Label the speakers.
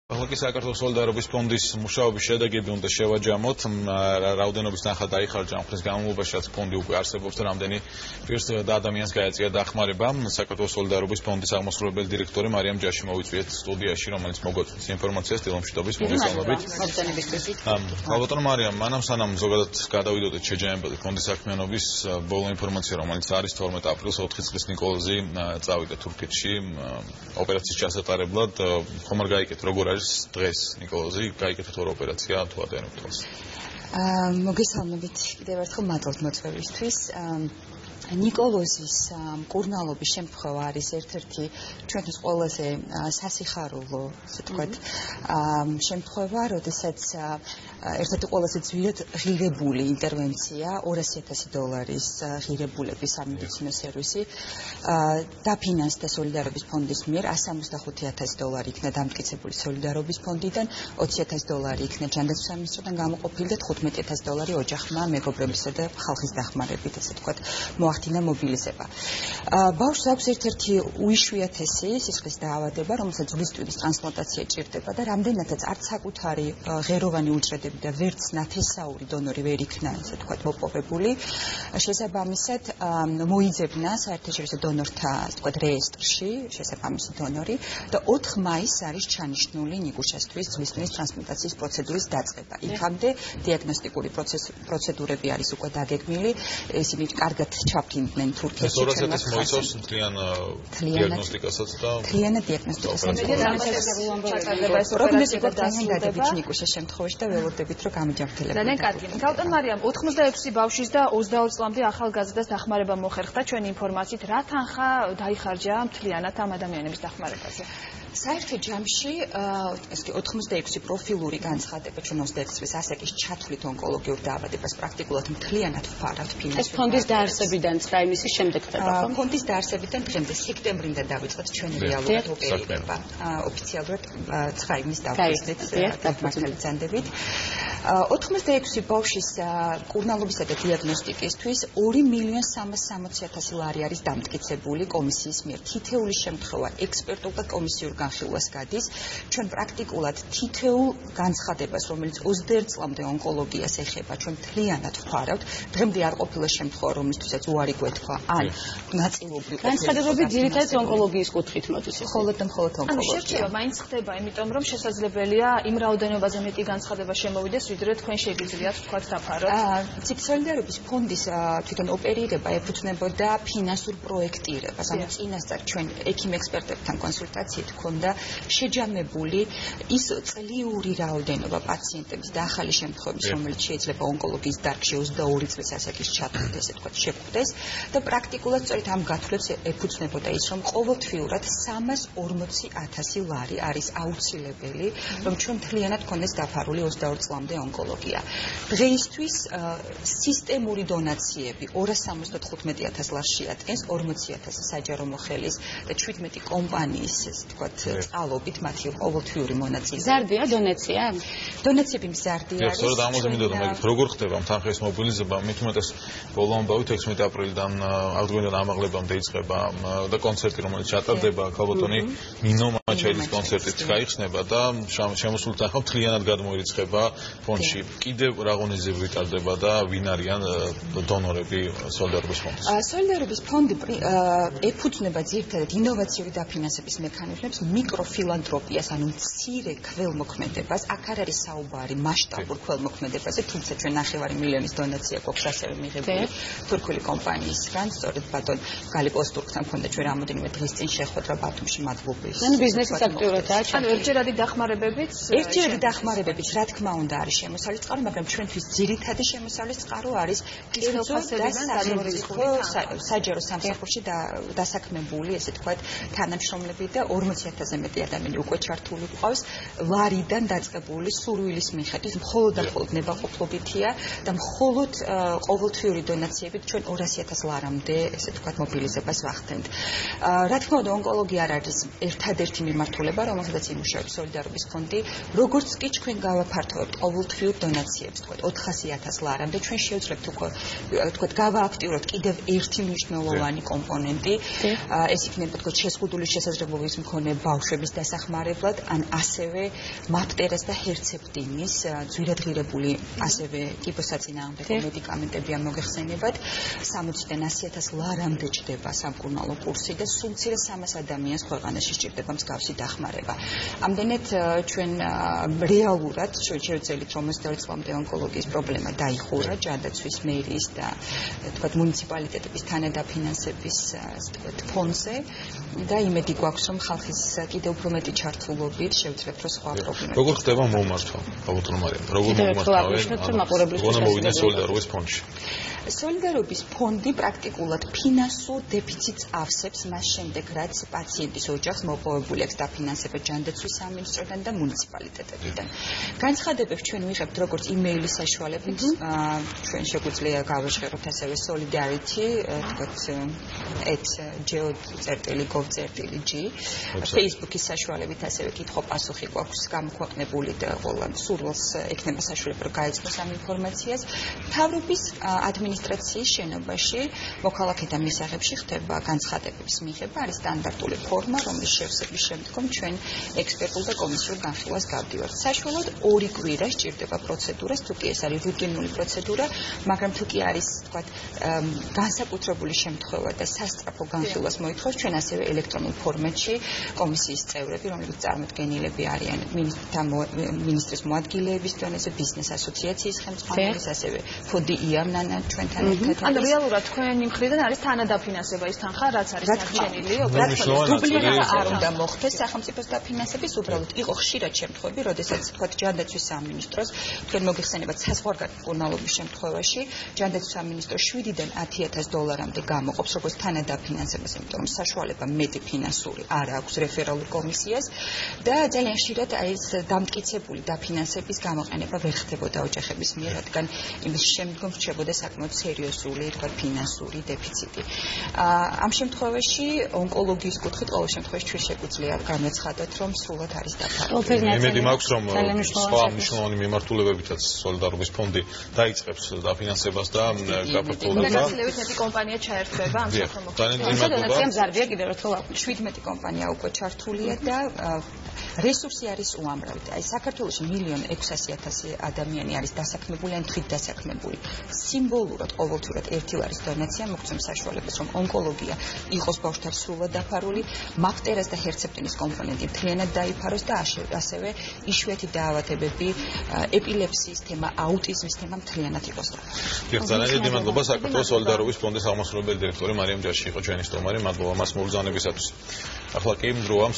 Speaker 1: Ახლა საქართველოს სოლიდარობის ფონდის მუშაობის შედეგები უნდა შევაჯამოთ. რაოდენობის ნახა დაიხარჯა ამხრის განმავლობაში, რაც ფონდი უკვე არსებობს და რამდენი პირს და ადამიანს გაეწია დახმარება. საქართველოს სოლიდარობის ფონდის აღმასრულებელი დირექტორი მარიამ ჯაში მოვიწვიეთ სტუდიაში, რომელიც მოგვაწვდის ინფორმაციას დილომშვიდობის მოგესალმებით. ალბათო მარიამ, მანამ სანამ ზოგადად გადავიდოდეთ შეჯამებაზე ფონდის საქმიანობის ბოლო ინფორმაცია, რომელიც არის 12 აპრილს 4 წლის ნიკოლოზი წავიდა თურქეთში ოპერაციის ჩასატარებლად. ხომ არ გაიგეთ როგორ დღეს ნიკოლოზი გაიგეთ თუ ოპერაცია თუ ადენებთავს.
Speaker 2: მოგესალმებით კიდევ ერთხელ მადლობთ მოწვევისთვის. ნიკოლოზის მკურნალობის შემთხვევა არის ერთ-ერთი ჩვენთვის ყველაზე სასიხარულო, ასე ვთქვათ, შემთხვევა, როდესაც ერთ-ერთი ყველაზე ძვირად ღირებული ინტერვენცია $200,000 ღირებულების სამედიცინო სერვისი დაფინანსდა სოლიდარობის ფონდის მიერ $165,000 იქნა დამტკიცებული სოლიდარობის ფონდიდან, $20,000 იქნა ჯანდაცვის სამინისტროდან გამოყოფილი და $15,000 ოჯახმა მეგობრებისა და ხალხის დახმარებით, ასე ვთქვათ, მოახდინა მობილიზება. ბავშვს აქვს ერთ-ერთი უიშვიათესი სისხლის დაავადება, რომელსაც ძვლისტვირის ტრანსპლანტაცია ჭირდება და რამდენადაც არც საკუთარი ღეროვანი უჯრედები და ვერც ნათესაური დონორი ვერ იქნა, ასე ვთქვათ, მოპოვებული. შესაბამისად, მოიძებნა საერთაშორისო დონორთა, ასე ვთქვათ, რეესტრში შესაბამისი დონორი და 4 მაისს არის ჩანიშნული ნიკუშასთვის ძვლისტვირის ტრანსპლანტაციის პროცედურის დაწყება. იქამდე დიაგნოსტიკური პროცედურები არის უკვე დაგეგმილი, ისინი კარგად ჩაფრინდნენ თურქეთში.
Speaker 1: ეს მოიცავს მთლიან დიაგნოსტიკასაც და
Speaker 2: მთლიანად დიაგნოსტიკასაც. ნიკუშას შემთხვევაში და ველოდებით რომ გამიჯამრთელებოდნენ.
Speaker 3: ძალიან კარგი. გავტან მარიამ, 86 ბავშვის და 22 წლამდე ახალგაზრდას დახმარება მოხერხდა ჩვენი ინფორმაციით. რა თანხა დაიხარჯა მთლიანად ამ ადამიანების დახმარებაზე?
Speaker 2: საერთო ჯამში 86 პროფილური განცხადება ჩვენ 26 წლის ასაკის ჩათვლით ონკოლოგიურ დაავადებას პრაქტიკულად მთლიანად ვფარავთ ფინანსურად.
Speaker 4: ეს ფონდის დაარსებიდან წრა იმისის შემდეგ ხდება, ხო?
Speaker 2: ფონდის დაარსებიდან დღემდე სექტემბრიდან დავიწყეთ ჩვენი რეალურად ოპერირება. ოფიციალურად 9 იმის დავიწყეთ დაგმართალი ძანდებით. 86 ბავშვის მკურნალობისა და დიაგნოსტიკისთვის $2,360,000 არის დამტკიცებული კომისიის მიერ. თითეული შემთხვევა ექსპერტულ და კომისიურ განხილვას გადის. ჩვენ პრაქტიკულად თითოეულ განცხადებას, რომელიც 21 წლამდე ონკოლოგიას ეხება, ჩვენ მთლიანად ვფარავთ. დღემდე არ ყოფილა შემთხვევა, რომლისთვისაც უარი გვეთქვა, ან ნაწილობრივ
Speaker 4: განცხადებები ძირითადად ონკოლოგიის კუთხით მოდის.
Speaker 2: მხოლოდ და მხოლოდ ონკოლოგია.
Speaker 3: შერჩევა მაინც ხდება, იმიტომ რომ შესაძლებელია იმ რაოდენობაზე მეტი განცხადება შემოვიდეს, ვიდრე თქვენ შეგიძლიათ თქვათ დაფაროთ.
Speaker 2: სოლიდარობის ფონდის თვითონ ოპერირება ეფუძნებოდა ფინანსურ პროექტირებას. ანუ წინასწარ ჩვენ ექიმ ექსპერტებთან კონსულტაციით ჰქონდა შეჯამებული ის წლიური რაოდენობა პაციენტების და ახალი შემთხვევების, რომელიც შეიძლება ონკოლოგიის დარგში 22 წლის ასაკის ჩათვლით, ესე ვთქვათ, შეგვხვდეს და პრაქტიკულად სწორედ ამ გათვლებს ეფუძნებოდა ის, რომ ყოველთვიურად $340,000 არის აუცილებელი, რომ ჩვენ მთლიანად გქონდეს დაფარული 22 წლამდე ონკოლოგია. დღეისთვის სისტემური დონაციები $275,000 შეადგენს, 40,000 საჯარო მოხელის და 17 კომპანიის, ესე ვთქვათ, წყალობით მათი ყოველთვიური მონაწილეობა.
Speaker 4: მზარდია დონაცია?
Speaker 2: დონაციები მზარდი არის.
Speaker 1: სწორედ ამაზე მინდოდა მაგით, როგორ ხდება თანხის მობილიზება? მით უმეტეს ბოლო ამბავი 16 აპრილიდან აღდგენიდან ამაღლებამდე იწყება და კონცერტი, რომელიც ჩატარდება, ქალბატონი ნინო მაჩაიძის კონცერტით გაიხსნება და შემოსული თანხა მთლიანად გადმოირიცხება ფონდში. კიდევ რა ღონისძიებები ვითარდება და ვინ არიან დონორები სოლიდარობის ფონდის?
Speaker 2: სოლიდარობის ფონდი ეფუძნება ძირითადად ინოვაციური დაფინანსების მექანიზმებს, მიკროფილანთროპიას, ანუ მცირე ქველმოქმედებას. აქ არ არის საუბარი მასშტაბურ ქველმოქმედებაზე, თუმცა ჩვენ 9 მილიონის დონაცია გვაქვს ასევე მიღებული თურქული კომპანიისგან, სწორედ ბატონ გალიპ ოსტურკთან მქონდა ჩვენ რამოდენიმე დღის წინ შეხვედრა ბათუმში, მადლობთ.
Speaker 4: ანუ ბიზნესის აქტიურობაა.
Speaker 3: ანუ ერთჯერადი დახმარებებით?
Speaker 2: ერთჯერადი დახმარებებით, რა თქმა უნდა, არის შემოსავლის წყარო, მაგრამ ჩვენთვის ძირითადი შემოსავლის წყარო არის კერძო და საჯარო სამსახურში დასაქმებული, ესე ვთქვათ, თანამშრომლები და 40,000-ზე მეტი ადამიანი უკვე ჩართული გვყავს. ვარიდან დაწყებული სურვილის მიხედვით, მხოლოდ და მხოლოდ ნებაყოფლობითია და მხოლოდ ყოველთვიური დონაციებით ჩვენ 200,000 ლარამდე, ესე ვთქვათ, მობილიზებას ვახდენთ. რა თქმა უნდა, ონკოლოგია არ არის ერთადერთი მიმართულება, რომელსაც იმუშავებს სოლიდარობის ფონდი, როგორც კი ჩვენ გავაფართოვებთ ყოველთვიურ დონაციებს, თქვათ 400,000 ლარამდე, ჩვენ შევძლებთ თქვათ გავააქტიუროთ კიდევ ერთი მნიშვნელოვანი კომპონენტი, ეს იქნება თქვათ შეზღუდული შესაძლებლობის მქონე ბავშვების დასახმარებლად, ან ასევე მაფტერას და ჰერცეპტინის ძვირადღირებული ასევე კიბოსაწინააღმდეგო მედიკამენტები ამოგეხსენებათ. 60-დან 100,000 ლარამდე ჭდება სამკურნალო კურსი და სულ მცირე 300 ადამიანს ქვეყანაში სჭირდება მსგავსი დახმარება. ამდენად ჩვენ რეალურად შევძელით, რომ 22 წლამდე ონკოლოგიის პრობლემა დაიხურა ჯანდაცვის მერიის და თქვათ მუნიციპალიტეტების თანადაფინანსების თქვათ ფონდზე და იმედი გვაქვს, რომ ხალხის კიდევ უფრო მეტი ჩართულობით შევძლებთ, რომ სხვა პრობლემები.
Speaker 1: როგორ ხდება მომართვა, ბაბუთო მარიამ? როგორ მომართვა სოლიდარობის ფონდში?
Speaker 2: სოლიდარობის ფონდი პრაქტიკულად ფინანსურ დეფიციტს ავსებს მას შემდეგ, რაც პაციენტის ოჯახს მოპოვებული აქვს დაფინანსება ჯანდაცვის სამინისტროდან და მუნიციპალიტეტებიდან. განცხადებებს ჩვენ ვიღებთ როგორც იმეილის საშუალებით, ჩვენ შეგვიძლია გავაჟღეროთ ასევე solidarity, @geo.gov.g, Facebook-ის საშუალებით ასევე კითხვა-პასუხი გვაქვს გამოქვეყნებული და ყველა სურვილს ექნება საშუალება რომ გაეცნოს ამ ინფორმაციას. მთავრობის ადმინისტრაციის შენობაში მოქალაქეთა მისაღებში ხდება განცხადებების მიღება, არის სტანდარტული ფორმა, რომლის შევსების შემდგომ ჩვენ ექსპერტულ და კომისიურ განხილვას გავდივართ. საშუალოდ 2 კვირა სჭირდება პროცედურას, თუ კი ეს არის რუტინული პროცედურა, მაგრამ თუ კი არის, თქვათ, განსაკუთრებული შემთხვევა და სასწრაფო განხილვას მოითხოვს, ჩვენ ასევე ელექტრონულ ფორმატში კომისიის წევრები, რომლებიც წარმოდგენილები არიან მინისტრის მოადგილეების დონეზე, ბიზნეს ასოციაციის ხელმძღვანელის, ასევე ფონდი იამნანა ჩვენთან ერთად.
Speaker 3: ანუ რეალურად თქვენი მხრიდან არის თანადაფინანსება ის თანხა, რაც არის დარჩენილი,
Speaker 2: დუბლირება არ უნდა მოხდეს სახელმწიფოს დაფინანსების, უბრალოდ იყო ხშირად შემთხვევები, როდესაც თქვათ ჯანდაცვის სამინისტროს თქვენ მოგეხსენებათ საზღვარგარეთ მკურნალობის შემთხვევაში ჯანდაცვის სამინისტრო 7-დან 10,000 დოლარამდე გამოყოფს როგორც თანადაფინანსებას, იმიტომ რომ საშუალება მეტი ფინანსური არ აქვს რეფერალურ კომისიას და ძალიან ხშირად ეს დამტკიცებული დაფინანსების გამოყენება ვერ ხდებოდა ოჯახების მიერ, რადგან იმის შემდგომ რჩებოდა საკმაოდ სერიოზული თქვათ ფინანსური დეფიციტი. ამ შემთხვევაში ონკოლოგიის კუთხით ყოველ შემთხვევაში ჩვენ შეგვიძლია განაცხადოთ, რომ სრულად არის დაფარული.
Speaker 1: იმედი მაქვს, რომ სხვა მნიშვნელოვანი მიმართულებებითაც სოლიდარობის ფონდი დაიწყებს დაფინანსებას და გაფართოვდება.
Speaker 3: გასაცილებით მეტი კომპანია ჩაერთვება ამ
Speaker 4: სახელმწიფო. დონაციამ ზარბია კიდევ ერთხელ
Speaker 2: 17 კომპანია უკვე ჩართულია და რესურსი არის უამრავი. აი საქართველოში 1,600,000 ადამიანი არის დასაქმებული ან თვით დასაქმებული. სიმბოლურად ყოველთვიურად 1 ლარის დონაცია მოგცემს საშუალებას, რომ ონკოლოგია იყოს ბავშვთან სრულად დაფარული, მაფტერას და ჰერცეპტინის კომპონენტი მთლიანად დაიფაროს და ასევე იშვიათი დაავადებები, ეპილეფსიის თემა, აუტიზმის თემა მთლიანად იყოს დაფარული.
Speaker 1: ძალიან დიდი მადლობა საქართველოს სოლიდარობის ფონდის აღმასრულებელი დირექტორი მარიამ ჯაში იყო ჩვენი სტუმარი. მადლობა მას მოგზაურობისათვის. ახლა კი მდროა